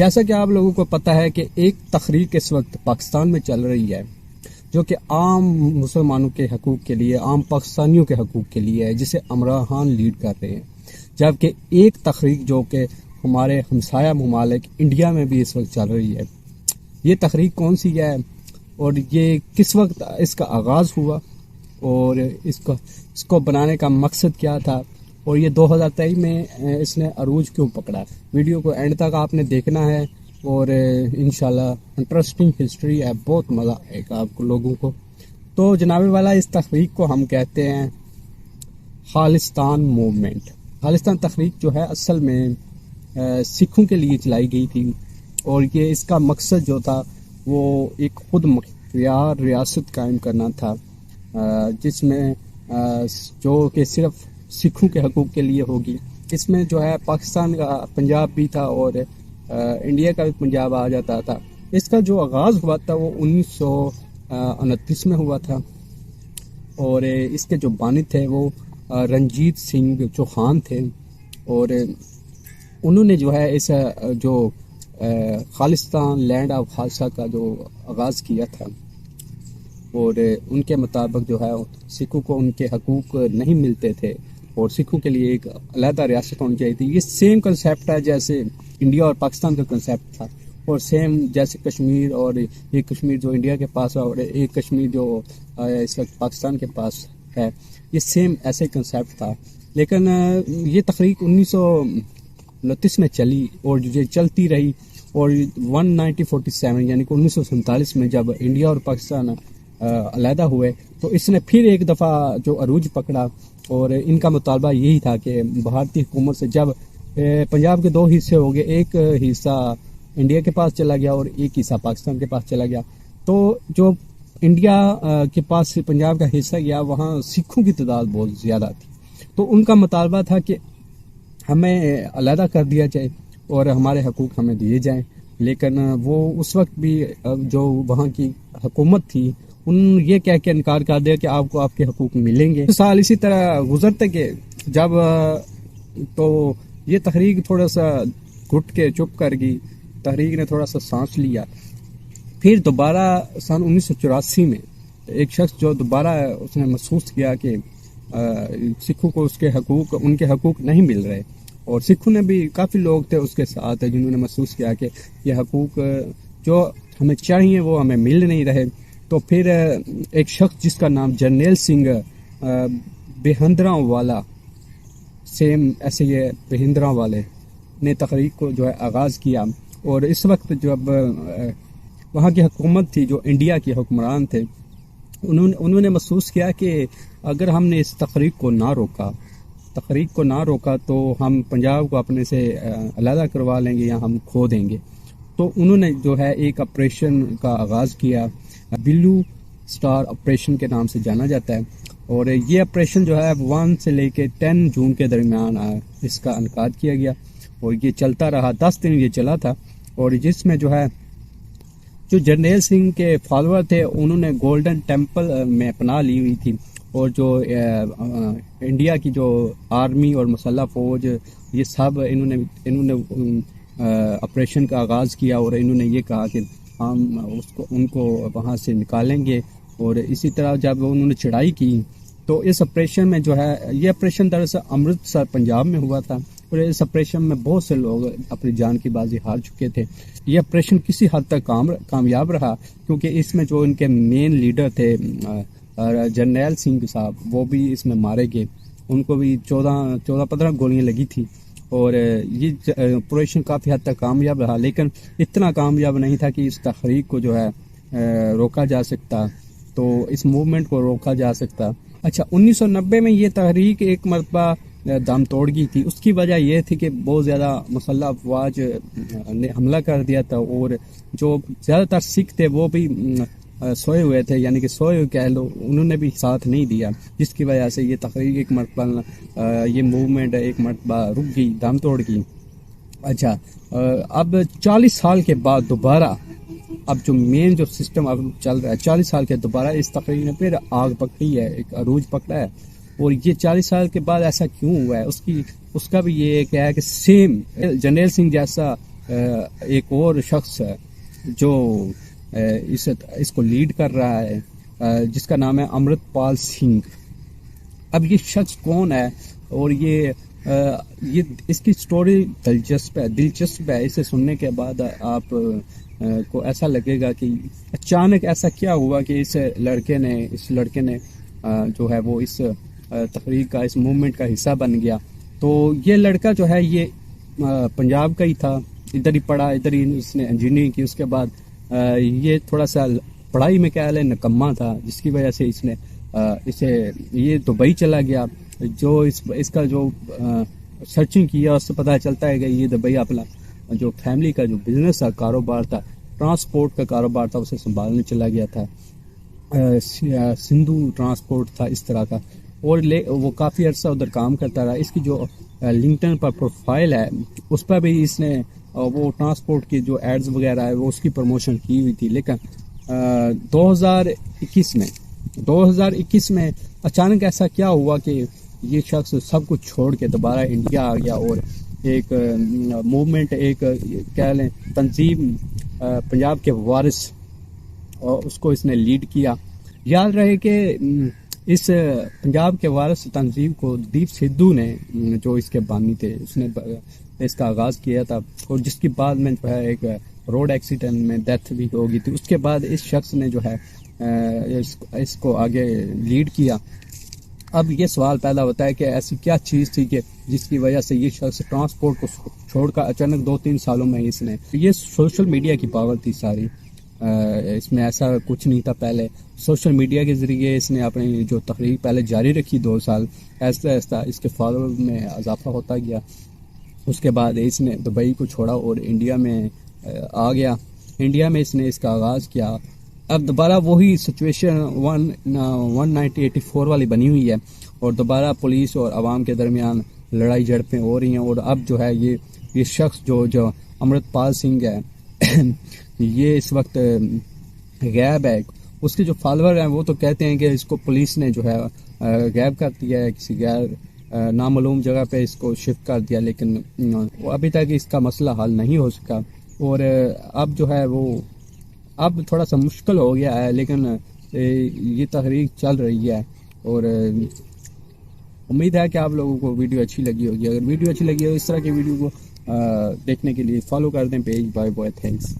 جیسا کہ آپ لوگوں کو پتہ ہے کہ ایک تحریک اس وقت پاکستان میں چل رہی ہے جو کہ عام مسلمانوں کے حقوق کے لیے، عام پاکستانیوں کے حقوق کے لیے ہے، جسے عمران خان لیڈ کر رہے ہیں، جبکہ ایک تحریک جو کہ ہمارے ہمسایہ ممالک انڈیا میں بھی اس وقت چل رہی ہے۔ یہ تحریک کون سی ہے اور یہ کس وقت اس کا آغاز ہوا اور اس کو بنانے کا مقصد کیا تھا، اور یہ 2023 میں اس نے عروج کیوں پکڑا؟ ویڈیو کو اینڈ تک آپ نے دیکھنا ہے اور انشاءاللہ انٹرسٹنگ ہسٹری ہے، بہت مزہ آئے گا آپ لوگوں کو۔ تو جناب والا، اس تحریک کو ہم کہتے ہیں خالصتان موومنٹ۔ خالصتان تحریک جو ہے اصل میں سکھوں کے لیے چلائی گئی تھی، اور یہ اس کا مقصد جو تھا وہ ایک خود مختار ریاست قائم کرنا تھا، جس میں جو کہ صرف سکھوں کے حقوق کے لیے ہوگی۔ اس میں جو ہے پاکستان کا پنجاب بھی تھا اور انڈیا کا بھی پنجاب آ جاتا تھا۔ اس کا جو آغاز ہوا تھا وہ 1929 میں ہوا تھا، اور اس کے جو بانی تھے وہ رنجیت سنگھ چوہان تھے، اور انہوں نے جو ہے اس جو خالصتان لینڈ آف خالصہ کا جو آغاز کیا تھا، اور ان کے مطابق جو ہے سکھوں کو ان کے حقوق نہیں ملتے تھے اور سکھوں کے لیے ایک علیحدہ ریاست ہونی چاہیے تھی۔ یہ سیم کنسیپٹ ہے جیسے انڈیا اور پاکستان کا کنسیپٹ تھا، اور سیم جیسے کشمیر، اور ایک کشمیر جو انڈیا کے پاس ہے اور ایک کشمیر جو اس وقت پاکستان کے پاس ہے، یہ سیم ایسے کنسیپٹ تھا۔ لیکن یہ تحریک 1929 میں چلی اور یہ چلتی رہی، اور 1947 یعنی کہ 1947 میں جب انڈیا اور پاکستان علیحدہ ہوئے تو اس نے پھر ایک دفعہ جو عروج پکڑا، اور ان کا مطالبہ یہی تھا کہ بھارتی حکومت سے، جب پنجاب کے 2 حصے ہو گئے، ایک حصہ انڈیا کے پاس چلا گیا اور ایک حصہ پاکستان کے پاس چلا گیا، تو جو انڈیا کے پاس پنجاب کا حصہ گیا وہاں سکھوں کی تعداد بہت زیادہ تھی، تو ان کا مطالبہ تھا کہ ہمیں علیحدہ کر دیا جائے اور ہمارے حقوق ہمیں دیے جائیں۔ لیکن وہ اس وقت بھی جو وہاں کی حکومت تھی انہوں نے یہ کہہ کے انکار کر دیا کہ آپ کو آپ کے حقوق ملیں گے۔ سال اسی طرح گزرتے کہ جب تو یہ تحریک تھوڑا سا گھٹ کے چپ کر گئی، تحریک نے تھوڑا سا سانس لیا، پھر دوبارہ سن 1984 میں ایک شخص جو دوبارہ اس نے محسوس کیا کہ سکھوں کو ان کے حقوق نہیں مل رہے، اور سکھوں نے بھی کافی لوگ تھے اس کے ساتھ جنہوں نے محسوس کیا کہ یہ حقوق جو ہمیں چاہیے وہ ہمیں مل نہیں رہے، تو پھر ایک شخص جس کا نام جرنیل سنگھ بہندراں والا، سیم ایسے یہ بہندراں والے نے تحریک کو جو ہے آغاز کیا، اور اس وقت جب وہاں کی حکومت تھی جو انڈیا کے حکمران تھے، انہوں نے محسوس کیا کہ اگر ہم نے اس تحریک کو نہ روکا تو ہم پنجاب کو اپنے سے علیحدہ کروا لیں گے یا ہم کھو دیں گے۔ تو انہوں نے جو ہے ایک آپریشن کا آغاز کیا، بلو سٹار آپریشن کے نام سے جانا جاتا ہے، اور یہ آپریشن جو ہے 1 سے لے کے 10 جون کے درمیان اس کا انعقاد کیا گیا، اور یہ چلتا رہا، 10 دن یہ چلا تھا، اور جس میں جو ہے جو جرنیل سنگھ کے فالوور تھے انہوں نے گولڈن ٹیمپل میں پناہ لی ہوئی تھی، اور جو انڈیا کی جو آرمی اور مسلح فوج، یہ سب انہوں نے آپریشن کا آغاز کیا، اور انہوں نے یہ کہا کہ ہم ان کو وہاں سے نکالیں گے۔ اور اسی طرح جب انہوں نے چڑھائی کی تو اس آپریشن میں جو ہے، یہ آپریشن دراصل امرتسر پنجاب میں ہوا تھا، اور اس آپریشن میں بہت سے لوگ اپنی جان کی بازی ہار چکے تھے۔ یہ آپریشن کسی حد تک کامیاب رہا، کیونکہ اس میں جو ان کے مین لیڈر تھے جرنیل سنگھ صاحب، وہ بھی اس میں مارے گئے، ان کو بھی 14-15 گولیاں لگی تھی، اور یہ آپریشن کافی حد تک کامیاب رہا، لیکن اتنا کامیاب نہیں تھا کہ اس تحریک کو جو ہے روکا جا سکتا، تو اس موومنٹ کو روکا جا سکتا۔ اچھا، 1990 میں یہ تحریک ایک مرتبہ دم توڑ گئی تھی، اس کی وجہ یہ تھی کہ بہت زیادہ مسلح افواج نے حملہ کر دیا تھا، اور جو زیادہ تر سکھ تھے وہ بھی سوئے ہوئے تھے، یعنی کہ سوئے ہوئے کہہ لو، انہوں نے بھی ساتھ نہیں دیا، جس کی وجہ سے یہ تحریک ایک مرتبہ یہ موومنٹ ایک مرتبہ رک گئی، دم توڑ گئی۔ اچھا، اب 40 سال کے بعد دوبارہ اب جو مین جو سسٹم اب چل رہا ہے، 40 سال کے دوبارہ اس تقریب نے پھر آگ پکڑی ہے، ایک عروج پکڑا ہے، اور یہ 40 سال کے بعد ایسا کیوں ہوا ہے، اس کا بھی یہ ہے کہ سیم جرنیل سنگھ جیسا ایک اور شخص ہے جو اس کو لیڈ کر رہا ہے، جس کا نام ہے امرت پال سنگھ۔ اب یہ شخص کون ہے اور یہ اس کی سٹوری دلچسپ ہے۔ اسے سننے کے بعد آپ کو ایسا لگے گا کہ اچانک ایسا کیا ہوا کہ اس لڑکے نے جو ہے وہ اس تحریک کا، اس موومنٹ کا حصہ بن گیا۔ تو یہ لڑکا جو ہے یہ پنجاب کا ہی تھا، ادھر ہی پڑھا، ادھر ہی اس نے انجینئرنگ کی۔ اس کے بعد یہ تھوڑا سا پڑھائی میں کیا ہے نکما تھا، جس کی وجہ سے اسے یہ دبئی چلا گیا۔ جو اس کا جو سرچنگ کیا اس سے پتہ چلتا ہے کہ یہ دبئی اپنا جو فیملی کا جو بزنس تھا، کاروبار تھا، ٹرانسپورٹ کا کاروبار تھا، اسے سنبھالنے چلا گیا تھا۔ سندھو ٹرانسپورٹ تھا اس طرح کا، اور وہ کافی عرصہ ادھر کام کرتا رہا۔ اس کی جو لنکڈن پر پروفائل ہے اس پر بھی اس نے وہ ٹرانسپورٹ کی جو ایڈز وغیرہ ہے وہ اس کی پروموشن کی ہوئی تھی۔ لیکن 2021 میں اچانک ایسا کیا ہوا کہ یہ شخص سب کچھ چھوڑ کے دوبارہ انڈیا آ گیا، اور ایک موومنٹ، ایک کہہ لیں تنظیم، پنجاب کے وارث، اور اس کو اس نے لیڈ کیا۔ یاد رہے کہ اس پنجاب کے وارث تنظیم کو دیپ سدھو نے، جو اس کے بانی تھے، اس نے اس کا آغاز کیا تھا، اور جس کی بعد میں جو ہے ایک روڈ ایکسیڈنٹ میں ڈیتھ بھی ہو گئی تھی۔ اس کے بعد اس شخص نے جو ہے اس کو آگے لیڈ کیا۔ اب یہ سوال پیدا ہوتا ہے کہ ایسی کیا چیز تھی کہ جس کی وجہ سے یہ شخص ٹرانسپورٹ کو چھوڑ کر اچانک 2-3 سالوں میں اس نے، یہ سوشل میڈیا کی پاور تھی ساری، اس میں ایسا کچھ نہیں تھا پہلے۔ سوشل میڈیا کے ذریعے اس نے اپنی جو تحریک پہلے جاری رکھی 2 سال، ایسا ایسا اس کے فالوور میں اضافہ ہوتا گیا۔ اس کے بعد اس نے دبئی کو چھوڑا اور انڈیا میں آ گیا۔ انڈیا میں اس نے اس کا آغاز کیا۔ اب دوبارہ وہی سچویشن 1984 والی بنی ہوئی ہے، اور دوبارہ پولیس اور عوام کے درمیان لڑائی جھڑپیں ہو رہی ہیں۔ اور اب جو ہے یہ شخص جو امرت پال سنگھ ہے یہ اس وقت غائب ہے۔ اس کے جو فالوور ہیں وہ تو کہتے ہیں کہ اس کو پولیس نے جو ہے غائب کر دیا ہے، کسی غیر نامعلوم جگہ پہ اس کو شفٹ کر دیا، لیکن ابھی تک اس کا مسئلہ حل نہیں ہو سکا۔ اور اب جو ہے وہ اب تھوڑا سا مشکل ہو گیا ہے، لیکن یہ تحریک چل رہی ہے، اور امید ہے کہ آپ لوگوں کو ویڈیو اچھی لگی ہوگی۔ اگر ویڈیو اچھی لگی ہو اس طرح کی ویڈیو کو دیکھنے کے لیے فالو کر دیں پیج بائے بوائے۔ تھینکس۔